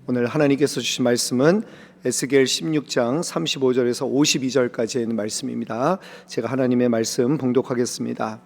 오늘 하나님께서 주신 말씀은 에스겔 16장 35절에서 52절까지 있는 말씀입니다. 제가 하나님의 말씀 봉독하겠습니다.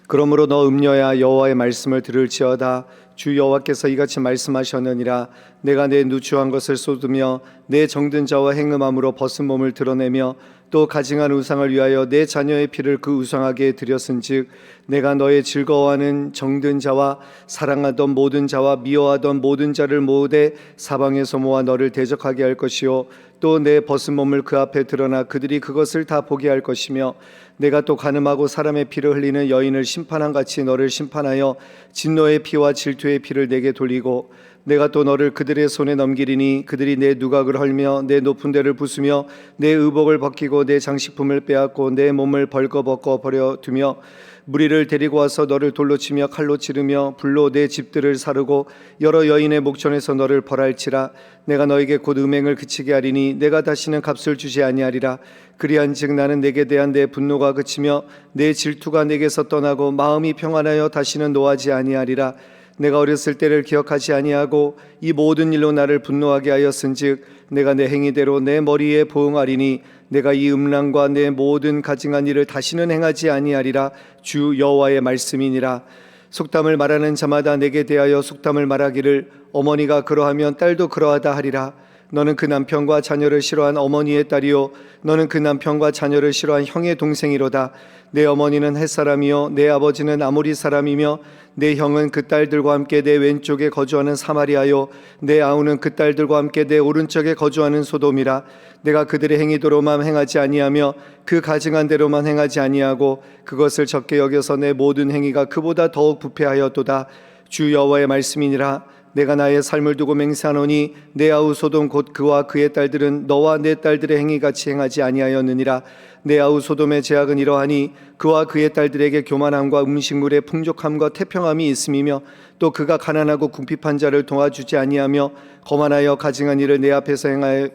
그러므로 너 음녀야 여호와의 말씀을 들을지어다. 주 여호와께서 이같이 말씀하셨느니라. 내가 내 누추한 것을 쏟으며 내 정든 자와 행음함으로 벗은 몸을 드러내며 또 가증한 우상을 위하여 내 자녀의 피를 그 우상에게 드렸은즉 내가 너의 즐거워하는 정든 자와 사랑하던 모든 자와 미워하던 모든 자를 모으되 사방에서 모아 너를 대적하게 할 것이요 또 내 벗은 몸을 그 앞에 드러나 그들이 그것을 다 보게 할 것이며 내가 또 간음하고 사람의 피를 흘리는 여인을 심판한 같이 너를 심판하여 진노의 피와 질투의 피를 내게 돌리고 내가 또 너를 그들의 손에 넘기리니 그들이 내 누각을 헐며 내 높은 데를 부수며 내 의복을 벗기고 내 장식품을 빼앗고 내 몸을 벌거벗고 버려두며 무리를 데리고 와서 너를 돌로 치며 칼로 찌르며 불로 내 집들을 사르고 여러 여인의 목전에서 너를 벌할지라. 내가 너에게 곧 음행을 그치게 하리니 내가 다시는 값을 주지 아니하리라. 그리한즉 나는 내게 대한 내 분노가 그치며 내 질투가 내게서 떠나고 마음이 평안하여 다시는 노하지 아니하리라. 내가 어렸을 때를 기억하지 아니하고 이 모든 일로 나를 분노하게 하였은즉 내가 내 행위대로 내 머리에 보응하리니 내가 이 음란과 내 모든 가증한 일을 다시는 행하지 아니하리라. 주 여호와의 말씀이니라. 속담을 말하는 자마다 내게 대하여 속담을 말하기를 어머니가 그러하면 딸도 그러하다 하리라. 너는 그 남편과 자녀를 싫어한 어머니의 딸이요 너는 그 남편과 자녀를 싫어한 형의 동생이로다. 내 어머니는 햇사람이요 내 아버지는 아모리 사람이며 내 형은 그 딸들과 함께 내 왼쪽에 거주하는 사마리아요 내 아우는 그 딸들과 함께 내 오른쪽에 거주하는 소돔이라. 내가 그들의 행위대로만 행하지 아니하며 그 가증한 대로만 행하지 아니하고 그것을 적게 여겨서 내 모든 행위가 그보다 더욱 부패하였도다. 주 여호와의 말씀이니라. 내가 나의 삶을 두고 맹세하노니 내 아우 소돔 곧 그와 그의 딸들은 너와 내 딸들의 행위같이 행하지 아니하였느니라. 내 아우 소돔의 죄악은 이러하니 그와 그의 딸들에게 교만함과 음식물의 풍족함과 태평함이 있음이며 또 그가 가난하고 궁핍한 자를 도와주지 아니하며 거만하여 가증한 일을 내 앞에서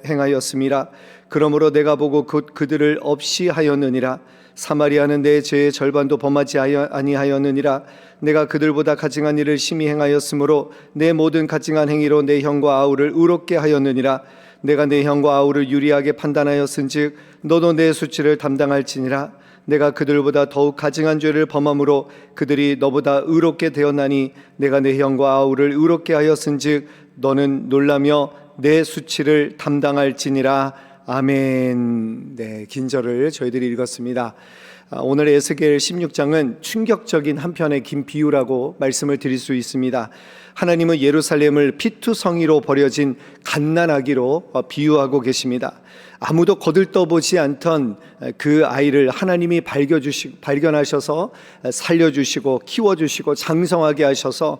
행하였음이라. 그러므로 내가 보고 곧 그들을 없이 하였느니라. 사마리아는 내 죄의 절반도 범하지 아니하였느니라. 내가 그들보다 가증한 일을 심히 행하였으므로 내 모든 가증한 행위로 내 형과 아우를 의롭게 하였느니라. 내가 내 형과 아우를 유리하게 판단하였은즉 너도 내 수치를 담당할지니라. 내가 그들보다 더욱 가증한 죄를 범함으로 그들이 너보다 의롭게 되었나니 내가 내 형과 아우를 의롭게 하였은즉 너는 놀라며 내 수치를 담당할지니라. 아멘. 네, 긴 절을 저희들이 읽었습니다. 오늘 에스겔 16장은 충격적인 한편의 긴 비유라고 말씀을 드릴 수 있습니다. 하나님은 예루살렘을 피투성이로 버려진 갓난아기로 비유하고 계십니다. 아무도 거들떠보지 않던 그 아이를 하나님이 발견하셔서 살려주시고 키워주시고 장성하게 하셔서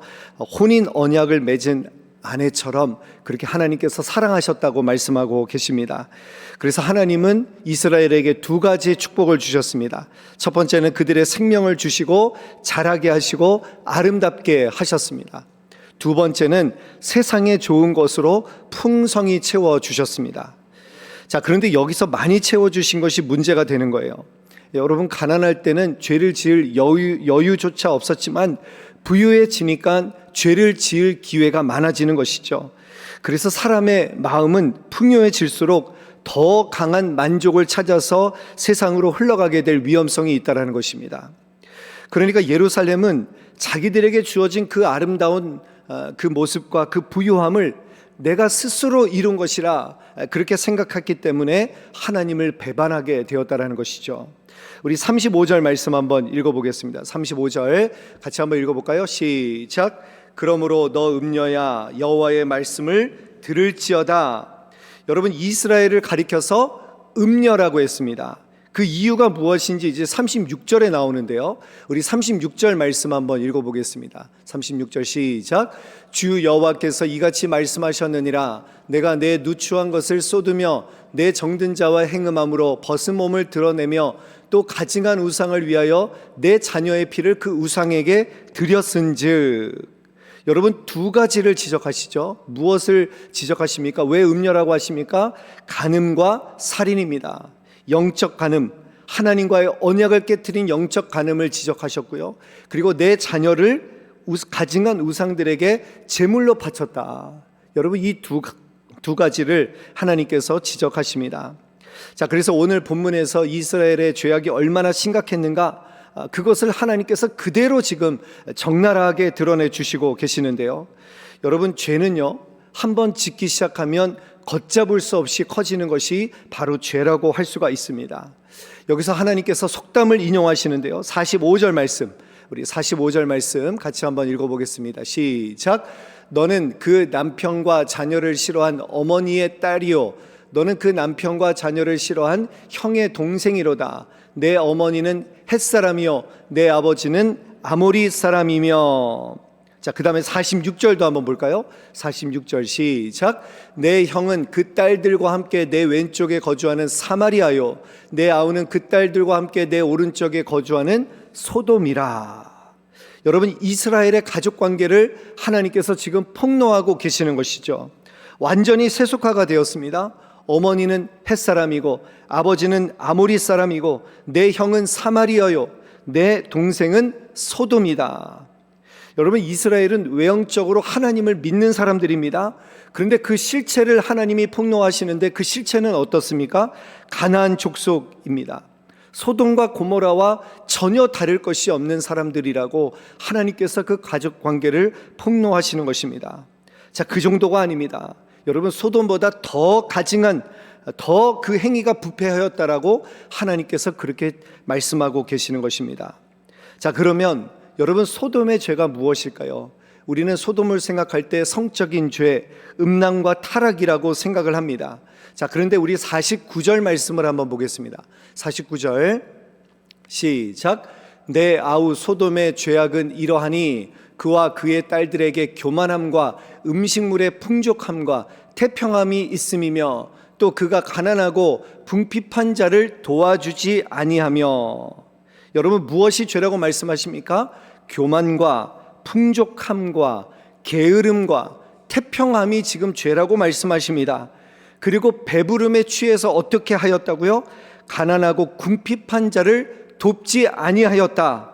혼인 언약을 맺은 아내처럼 그렇게 하나님께서 사랑하셨다고 말씀하고 계십니다. 그래서 하나님은 이스라엘에게 두 가지 축복을 주셨습니다. 첫 번째는 그들의 생명을 주시고 자라게 하시고 아름답게 하셨습니다. 두 번째는 세상에 좋은 것으로 풍성히 채워주셨습니다. 자, 그런데 여기서 많이 채워주신 것이 문제가 되는 거예요. 여러분, 가난할 때는 죄를 지을 여유조차 없었지만 부유해지니까 죄를 지을 기회가 많아지는 것이죠. 그래서 사람의 마음은 풍요해질수록 더 강한 만족을 찾아서 세상으로 흘러가게 될 위험성이 있다는 것입니다. 그러니까 예루살렘은 자기들에게 주어진 그 아름다운 그 모습과 그 부유함을 내가 스스로 이룬 것이라 그렇게 생각했기 때문에 하나님을 배반하게 되었다는 것이죠. 우리 35절 말씀 한번 읽어보겠습니다. 35절 같이 한번 읽어볼까요? 시작. 그러므로 너 음녀야 여호와의 말씀을 들을지어다. 여러분, 이스라엘을 가리켜서 음녀라고 했습니다. 그 이유가 무엇인지 이제 36절에 나오는데요. 우리 36절 말씀 한번 읽어보겠습니다. 36절 시작. 주 여호와께서 이같이 말씀하셨느니라. 내가 내 누추한 것을 쏟으며 내 정든 자와 행음함으로 벗은 몸을 드러내며 또 가증한 우상을 위하여 내 자녀의 피를 그 우상에게 드렸은즉. 여러분, 두 가지를 지적하시죠. 무엇을 지적하십니까? 왜 음녀라고 하십니까? 간음과 살인입니다. 영적 간음, 하나님과의 언약을 깨트린 영적 간음을 지적하셨고요. 그리고 내 자녀를 가증한 우상들에게 제물로 바쳤다. 여러분 이 두 가지를 하나님께서 지적하십니다. 자, 그래서 오늘 본문에서 이스라엘의 죄악이 얼마나 심각했는가, 그것을 하나님께서 그대로 지금 적나라하게 드러내 주시고 계시는데요. 여러분, 죄는요, 한번 짓기 시작하면 걷잡을 수 없이 커지는 것이 바로 죄라고 할 수가 있습니다. 여기서 하나님께서 속담을 인용하시는데요. 45절 말씀, 우리 45절 말씀 같이 한번 읽어보겠습니다. 시작. 너는 그 남편과 자녀를 싫어한 어머니의 딸이요, 너는 그 남편과 자녀를 싫어한 형의 동생이로다. 내 어머니는 헷사람이요 내 아버지는 아모리 사람이며. 자, 그 다음에 46절도 한번 볼까요? 46절 시작. 내 형은 그 딸들과 함께 내 왼쪽에 거주하는 사마리아요, 내 아우는 그 딸들과 함께 내 오른쪽에 거주하는 소돔이라. 여러분, 이스라엘의 가족관계를 하나님께서 지금 폭로하고 계시는 것이죠. 완전히 세속화가 되었습니다. 어머니는 헷사람이고 아버지는 아모리 사람이고 내 형은 사마리아요, 내 동생은 소돔이다. 여러분, 이스라엘은 외형적으로 하나님을 믿는 사람들입니다. 그런데 그 실체를 하나님이 폭로하시는데 그 실체는 어떻습니까? 가나안 족속입니다. 소돔과 고모라와 전혀 다를 것이 없는 사람들이라고 하나님께서 그 가족 관계를 폭로하시는 것입니다. 자, 그 정도가 아닙니다. 여러분, 소돔보다 더 가증한, 더 그 행위가 부패하였다라고 하나님께서 그렇게 말씀하고 계시는 것입니다. 자, 그러면 여러분, 소돔의 죄가 무엇일까요? 우리는 소돔을 생각할 때 성적인 죄, 음란과 타락이라고 생각을 합니다. 자, 그런데 우리 49절 말씀을 한번 보겠습니다. 49절 시작. 내 아우 소돔의 죄악은 이러하니 그와 그의 딸들에게 교만함과 음식물의 풍족함과 태평함이 있음이며 또 그가 가난하고 궁핍한 자를 도와주지 아니하며. 여러분, 무엇이 죄라고 말씀하십니까? 교만과 풍족함과 게으름과 태평함이 지금 죄라고 말씀하십니다. 그리고 배부름에 취해서 어떻게 하였다고요? 가난하고 궁핍한 자를 돕지 아니하였다.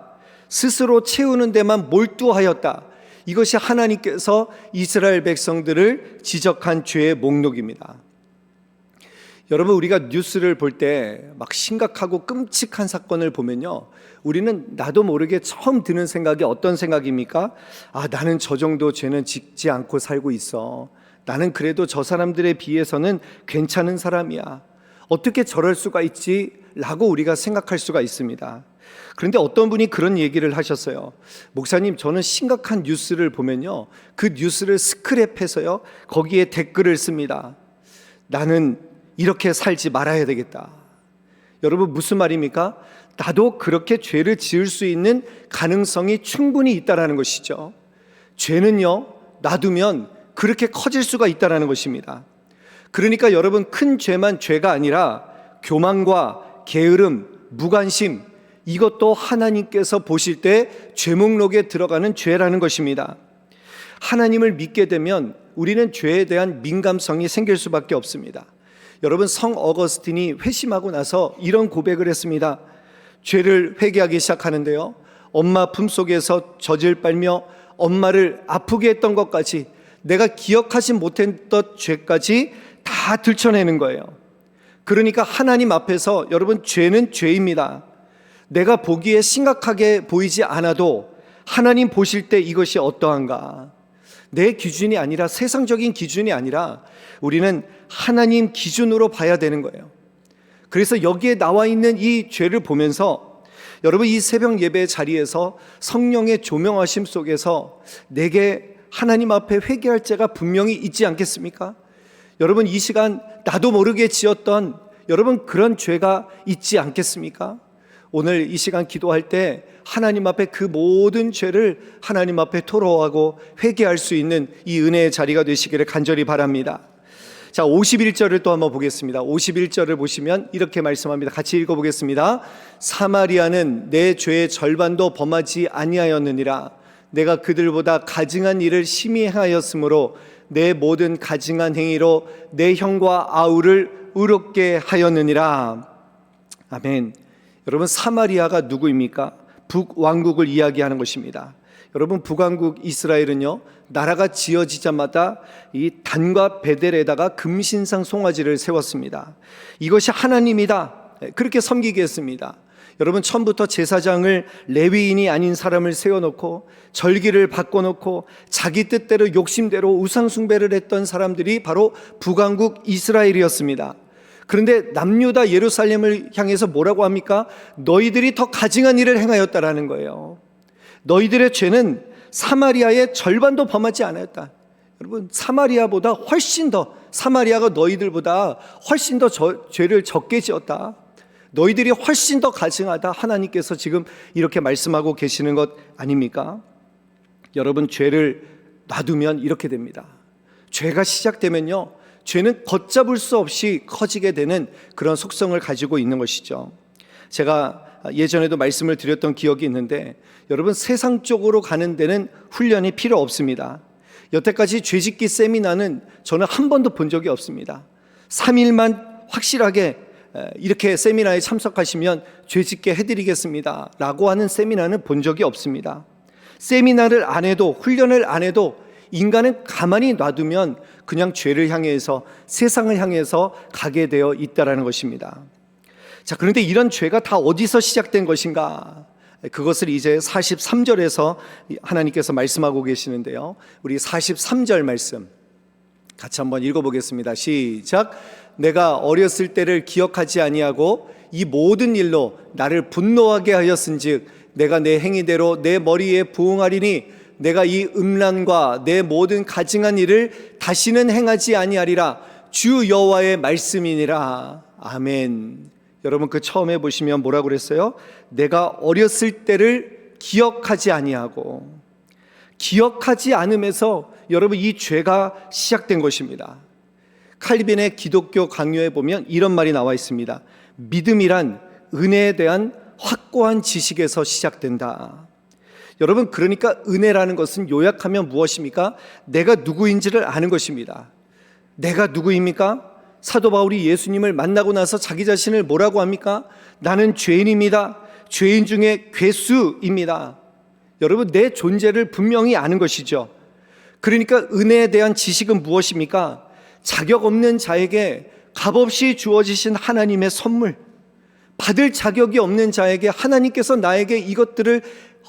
스스로 채우는 데만 몰두하였다. 이것이 하나님께서 이스라엘 백성들을 지적한 죄의 목록입니다. 여러분, 우리가 뉴스를 볼 때 막 심각하고 끔찍한 사건을 보면요, 우리는 나도 모르게 처음 드는 생각이 어떤 생각입니까? 아, 나는 저 정도 죄는 짓지 않고 살고 있어. 나는 그래도 저 사람들에 비해서는 괜찮은 사람이야. 어떻게 저럴 수가 있지? 라고 우리가 생각할 수가 있습니다. 그런데 어떤 분이 그런 얘기를 하셨어요. 목사님, 저는 심각한 뉴스를 보면요, 그 뉴스를 스크랩해서요, 거기에 댓글을 씁니다. 나는 이렇게 살지 말아야 되겠다. 여러분, 무슨 말입니까? 나도 그렇게 죄를 지을 수 있는 가능성이 충분히 있다라는 것이죠. 죄는요, 놔두면 그렇게 커질 수가 있다라는 것입니다. 그러니까 여러분, 큰 죄만 죄가 아니라 교만과 게으름, 무관심, 이것도 하나님께서 보실 때 죄목록에 들어가는 죄라는 것입니다. 하나님을 믿게 되면 우리는 죄에 대한 민감성이 생길 수밖에 없습니다. 여러분, 성 어거스틴이 회심하고 나서 이런 고백을 했습니다. 죄를 회개하기 시작하는데요, 엄마 품속에서 젖을 빨며 엄마를 아프게 했던 것까지, 내가 기억하지 못했던 죄까지 다 들춰내는 거예요. 그러니까 하나님 앞에서 여러분, 죄는 죄입니다. 내가 보기에 심각하게 보이지 않아도 하나님 보실 때 이것이 어떠한가, 내 기준이 아니라, 세상적인 기준이 아니라 우리는 하나님 기준으로 봐야 되는 거예요. 그래서 여기에 나와 있는 이 죄를 보면서 여러분, 이 새벽 예배 자리에서 성령의 조명하심 속에서 내게 하나님 앞에 회개할 죄가 분명히 있지 않겠습니까? 여러분, 이 시간 나도 모르게 지었던 여러분 그런 죄가 있지 않겠습니까? 오늘 이 시간 기도할 때 하나님 앞에 그 모든 죄를 하나님 앞에 토로하고 회개할 수 있는 이 은혜의 자리가 되시기를 간절히 바랍니다. 자, 51절을 또 한번 보겠습니다. 51절을 보시면 이렇게 말씀합니다. 같이 읽어보겠습니다. 사마리아는 내 죄의 절반도 범하지 아니하였느니라. 내가 그들보다 가증한 일을 심히 행하였으므로 내 모든 가증한 행위로 내 형과 아우를 의롭게 하였느니라. 아멘. 여러분, 사마리아가 누구입니까? 북왕국을 이야기하는 것입니다. 여러분, 북왕국 이스라엘은요, 나라가 지어지자마자 이 단과 베델에다가 금신상 송아지를 세웠습니다. 이것이 하나님이다, 그렇게 섬기게 했습니다. 여러분, 처음부터 제사장을 레위인이 아닌 사람을 세워놓고 절기를 바꿔놓고 자기 뜻대로 욕심대로 우상숭배를 했던 사람들이 바로 북왕국 이스라엘이었습니다. 그런데 남유다 예루살렘을 향해서 뭐라고 합니까? 너희들이 더 가증한 일을 행하였다라는 거예요. 너희들의 죄는 사마리아의 절반도 범하지 않았다. 여러분, 사마리아보다 훨씬 더, 사마리아가 너희들보다 훨씬 더 죄를 적게 지었다. 너희들이 훨씬 더 가증하다. 하나님께서 지금 이렇게 말씀하고 계시는 것 아닙니까? 여러분, 죄를 놔두면 이렇게 됩니다. 죄가 시작되면요, 죄는 걷잡을 수 없이 커지게 되는 그런 속성을 가지고 있는 것이죠. 제가 예전에도 말씀을 드렸던 기억이 있는데, 여러분, 세상 쪽으로 가는 데는 훈련이 필요 없습니다. 여태까지 죄짓기 세미나는 저는 한 번도 본 적이 없습니다. 3일만 확실하게 이렇게 세미나에 참석하시면 죄짓게 해드리겠습니다 라고 하는 세미나는 본 적이 없습니다. 세미나를 안 해도, 훈련을 안 해도 인간은 가만히 놔두면 그냥 죄를 향해서, 세상을 향해서 가게 되어 있다는 것입니다. 자, 그런데 이런 죄가 다 어디서 시작된 것인가? 그것을 이제 43절에서 하나님께서 말씀하고 계시는데요, 우리 43절 말씀 같이 한번 읽어보겠습니다. 시작. 내가 어렸을 때를 기억하지 아니하고 이 모든 일로 나를 분노하게 하였은즉 내가 내 행위대로 내 머리에 부응하리니 내가 이 음란과 내 모든 가증한 일을 다시는 행하지 아니하리라. 주 여호와의 말씀이니라. 아멘. 여러분, 그 처음에 보시면 뭐라고 그랬어요? 내가 어렸을 때를 기억하지 아니하고, 기억하지 않음에서 여러분 이 죄가 시작된 것입니다. 칼빈의 기독교 강요에 보면 이런 말이 나와 있습니다. 믿음이란 은혜에 대한 확고한 지식에서 시작된다. 여러분, 그러니까 은혜라는 것은 요약하면 무엇입니까? 내가 누구인지를 아는 것입니다. 내가 누구입니까? 사도 바울이 예수님을 만나고 나서 자기 자신을 뭐라고 합니까? 나는 죄인입니다. 죄인 중에 괴수입니다. 여러분, 내 존재를 분명히 아는 것이죠. 그러니까 은혜에 대한 지식은 무엇입니까? 자격 없는 자에게 값없이 주어지신 하나님의 선물, 받을 자격이 없는 자에게 하나님께서 나에게 이것들을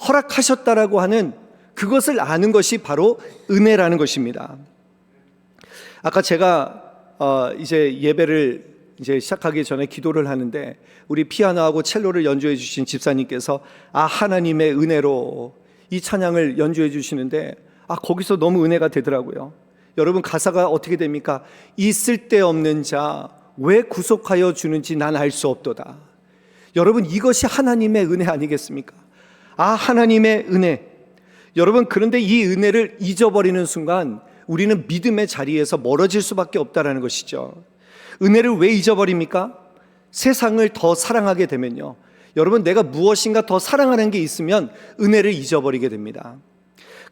허락하셨다라고 하는 그것을 아는 것이 바로 은혜라는 것입니다. 아까 제가 이제 예배를 시작하기 전에 기도를 하는데 우리 피아노하고 첼로를 연주해 주신 집사님께서 하나님의 은혜로 이 찬양을 연주해 주시는데 거기서 너무 은혜가 되더라고요. 여러분, 가사가 어떻게 됩니까? 이 쓸데없는 자 왜 구속하여 주는지 난 알 수 없도다. 여러분, 이것이 하나님의 은혜 아니겠습니까? 하나님의 은혜. 여러분, 그런데 이 은혜를 잊어버리는 순간 우리는 믿음의 자리에서 멀어질 수밖에 없다는 것이죠. 은혜를 왜 잊어버립니까? 세상을 더 사랑하게 되면요, 여러분, 내가 무엇인가 더 사랑하는 게 있으면 은혜를 잊어버리게 됩니다.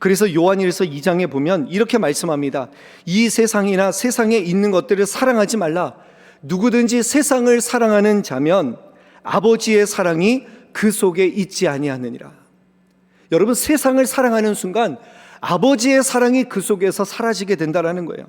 그래서 요한일서 2장에 보면 이렇게 말씀합니다. 이 세상이나 세상에 있는 것들을 사랑하지 말라. 누구든지 세상을 사랑하는 자면 아버지의 사랑이 그 속에 있지 아니하느니라. 여러분, 세상을 사랑하는 순간 아버지의 사랑이 그 속에서 사라지게 된다는 거예요.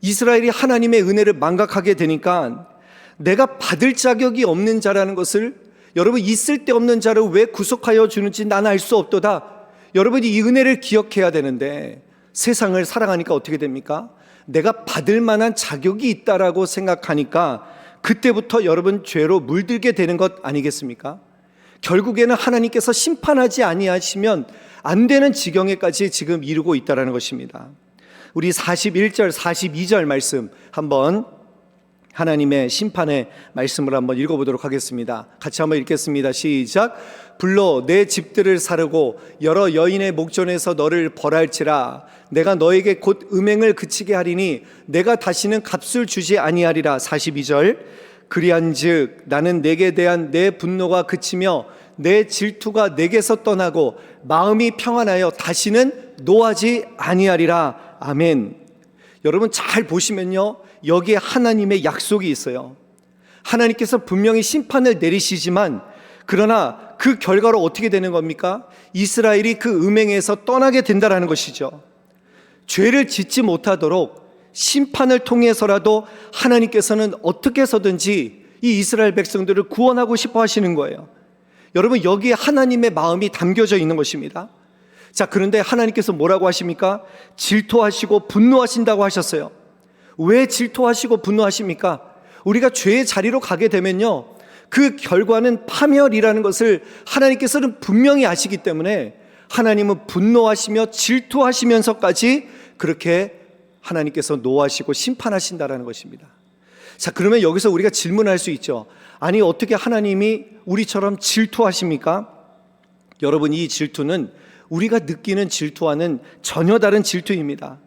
이스라엘이 하나님의 은혜를 망각하게 되니까 내가 받을 자격이 없는 자라는 것을, 여러분, 있을 데 없는 자를 왜 구속하여 주는지 난 알 수 없도다. 여러분이 이 은혜를 기억해야 되는데 세상을 사랑하니까 어떻게 됩니까? 내가 받을 만한 자격이 있다라고 생각하니까 그때부터 여러분 죄로 물들게 되는 것 아니겠습니까? 결국에는 하나님께서 심판하지 아니하시면 안 되는 지경에까지 지금 이르고 있다는 것입니다. 우리 41절 42절 말씀 한번, 하나님의 심판의 말씀을 한번 읽어보도록 하겠습니다. 같이 한번 읽겠습니다. 시작. 불러 내 집들을 사르고 여러 여인의 목전에서 너를 벌할지라. 내가 너에게 곧 음행을 그치게 하리니 내가 다시는 값을 주지 아니하리라. 42절. 그리한즉 나는 내게 대한 내 분노가 그치며 내 질투가 내게서 떠나고 마음이 평안하여 다시는 노하지 아니하리라. 아멘. 여러분, 잘 보시면요, 여기에 하나님의 약속이 있어요. 하나님께서 분명히 심판을 내리시지만, 그러나 그 결과로 어떻게 되는 겁니까? 이스라엘이 그 음행에서 떠나게 된다라는 것이죠. 죄를 짓지 못하도록 심판을 통해서라도 하나님께서는 어떻게 해서든지 이 이스라엘 백성들을 구원하고 싶어 하시는 거예요. 여러분, 여기에 하나님의 마음이 담겨져 있는 것입니다. 자, 그런데 하나님께서 뭐라고 하십니까? 질투하시고 분노하신다고 하셨어요. 왜 질투하시고 분노하십니까? 우리가 죄의 자리로 가게 되면요, 그 결과는 파멸이라는 것을 하나님께서는 분명히 아시기 때문에 하나님은 분노하시며 질투하시면서까지 그렇게 하나님께서 노하시고 심판하신다라는 것입니다. 자, 그러면 여기서 우리가 질문할 수 있죠. 아니, 어떻게 하나님이 우리처럼 질투하십니까? 여러분, 이 질투는 우리가 느끼는 질투와는 전혀 다른 질투입니다.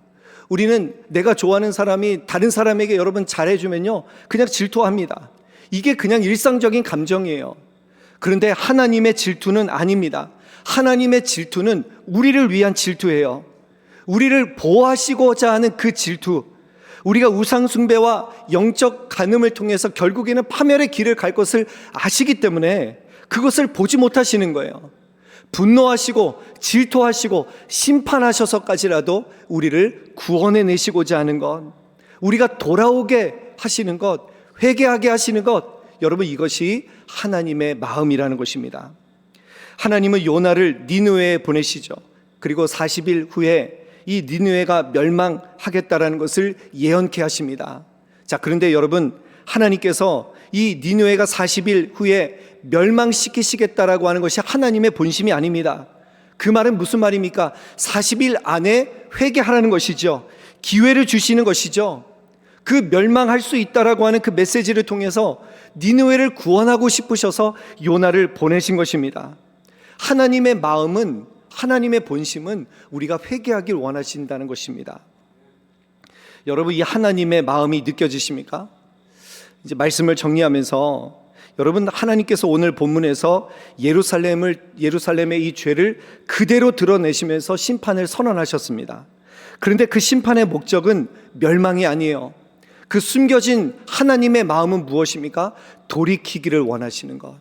우리는 내가 좋아하는 사람이 다른 사람에게 여러분 잘해주면요, 그냥 질투합니다. 이게 그냥 일상적인 감정이에요. 그런데 하나님의 질투는 아닙니다. 하나님의 질투는 우리를 위한 질투예요. 우리를 보호하시고자 하는 그 질투, 우리가 우상숭배와 영적 간음을 통해서 결국에는 파멸의 길을 갈 것을 아시기 때문에 그것을 보지 못하시는 거예요. 분노하시고 질투하시고 심판하셔서까지라도 우리를 구원해내시고자 하는 것, 우리가 돌아오게 하시는 것, 회개하게 하시는 것, 여러분, 이것이 하나님의 마음이라는 것입니다. 하나님은 요나를 니느웨에 보내시죠. 그리고 40일 후에 이 니느웨가 멸망하겠다라는 것을 예언케 하십니다. 자, 그런데 여러분, 하나님께서 이 니느웨가 40일 후에 멸망시키시겠다라고 하는 것이 하나님의 본심이 아닙니다. 그 말은 무슨 말입니까? 40일 안에 회개하라는 것이죠. 기회를 주시는 것이죠. 그 멸망할 수 있다라고 하는 그 메시지를 통해서 니느웨를 구원하고 싶으셔서 요나를 보내신 것입니다. 하나님의 마음은, 하나님의 본심은 우리가 회개하길 원하신다는 것입니다. 여러분, 이 하나님의 마음이 느껴지십니까? 이제 말씀을 정리하면서, 여러분, 하나님께서 오늘 본문에서 예루살렘의 이 죄를 그대로 드러내시면서 심판을 선언하셨습니다. 그런데 그 심판의 목적은 멸망이 아니에요. 그 숨겨진 하나님의 마음은 무엇입니까? 돌이키기를 원하시는 것,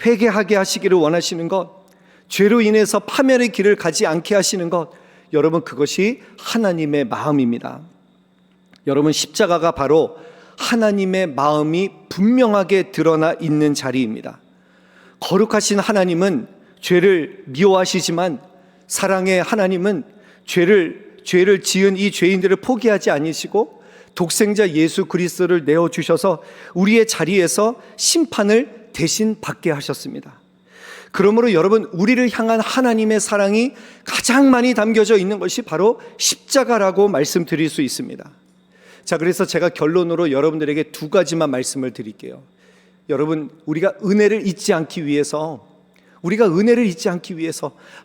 회개하게 하시기를 원하시는 것, 죄로 인해서 파멸의 길을 가지 않게 하시는 것, 여러분, 그것이 하나님의 마음입니다. 여러분, 십자가가 바로 하나님의 마음이 분명하게 드러나 있는 자리입니다. 거룩하신 하나님은 죄를 미워하시지만 사랑의 하나님은 죄를 지은 이 죄인들을 포기하지 않으시고 독생자 예수 그리스도를 내어주셔서 우리의 자리에서 심판을 대신 받게 하셨습니다. 그러므로 여러분, 우리를 향한 하나님의 사랑이 가장 많이 담겨져 있는 것이 바로 십자가라고 말씀드릴 수 있습니다. 자, 그래서 제가 결론으로 여러분들에게 두 가지만 말씀을 드릴게요. 여러분, 우리가 은혜를 잊지 않기 위해서,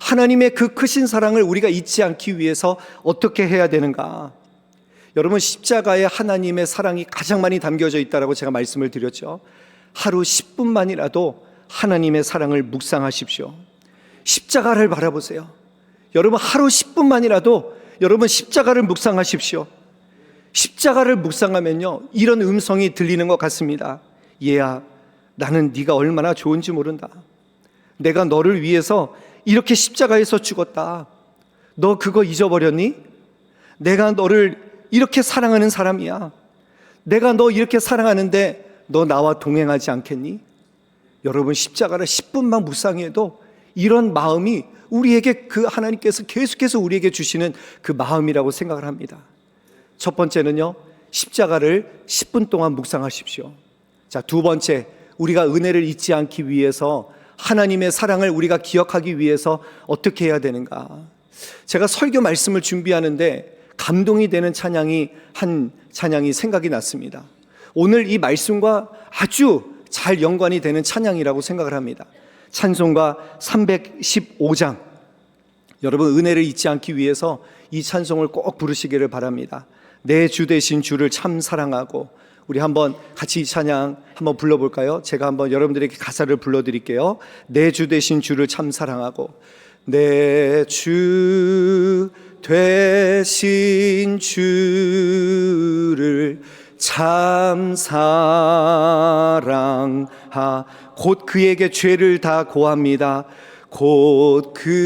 하나님의 그 크신 사랑을 우리가 잊지 않기 위해서 어떻게 해야 되는가? 여러분, 십자가에 하나님의 사랑이 가장 많이 담겨져 있다라고 제가 말씀을 드렸죠. 하루 10분만이라도 하나님의 사랑을 묵상하십시오. 십자가를 바라보세요. 여러분, 하루 10분만이라도 여러분 십자가를 묵상하십시오. 십자가를 묵상하면요, 이런 음성이 들리는 것 같습니다. 얘야, 나는 네가 얼마나 좋은지 모른다. 내가 너를 위해서 이렇게 십자가에서 죽었다. 너 그거 잊어버렸니? 내가 너를 이렇게 사랑하는 사람이야. 내가 너 이렇게 사랑하는데 너 나와 동행하지 않겠니? 여러분, 십자가를 10분만 묵상해도 이런 마음이 우리에게 그 하나님께서 계속해서 우리에게 주시는 그 마음이라고 생각을 합니다. 첫 번째는요, 십자가를 10분 동안 묵상하십시오. 자, 두 번째, 우리가 은혜를 잊지 않기 위해서, 하나님의 사랑을 우리가 기억하기 위해서 어떻게 해야 되는가? 제가 설교 말씀을 준비하는데 감동이 되는 한 찬양이 생각이 났습니다. 오늘 이 말씀과 아주 잘 연관이 되는 찬양이라고 생각을 합니다. 찬송가 315장. 여러분, 은혜를 잊지 않기 위해서 이 찬송을 꼭 부르시기를 바랍니다. 내 주 되신 주를 참 사랑하고. 우리 한번 같이 이 찬양 한번 불러볼까요? 제가 한번 여러분들에게 가사를 불러드릴게요. 내 주 되신 주를 참 사랑하고. 내 주 되신 주를 참 사랑하. 곧 그에게 죄를 다 고합니다. 곧 그에게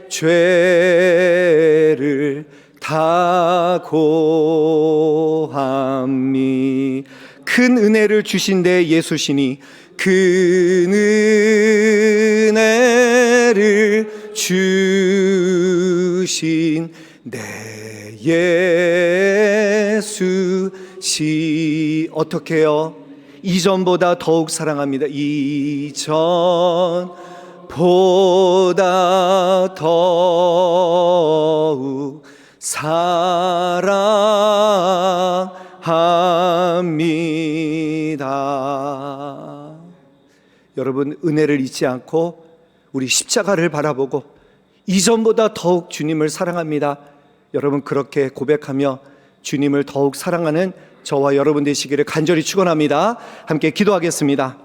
죄를 다 고함이. 큰 은혜를 주신데 예수시니 큰 은혜를 주신 내 예수시. 어떻게 해요? 이전보다 더욱 사랑합니다. 이전보다 더욱 사랑합니다. 여러분, 은혜를 잊지 않고 우리 십자가를 바라보고 이전보다 더욱 주님을 사랑합니다. 여러분, 그렇게 고백하며 주님을 더욱 사랑하는 저와 여러분 되시기를 간절히 축원합니다. 함께 기도하겠습니다.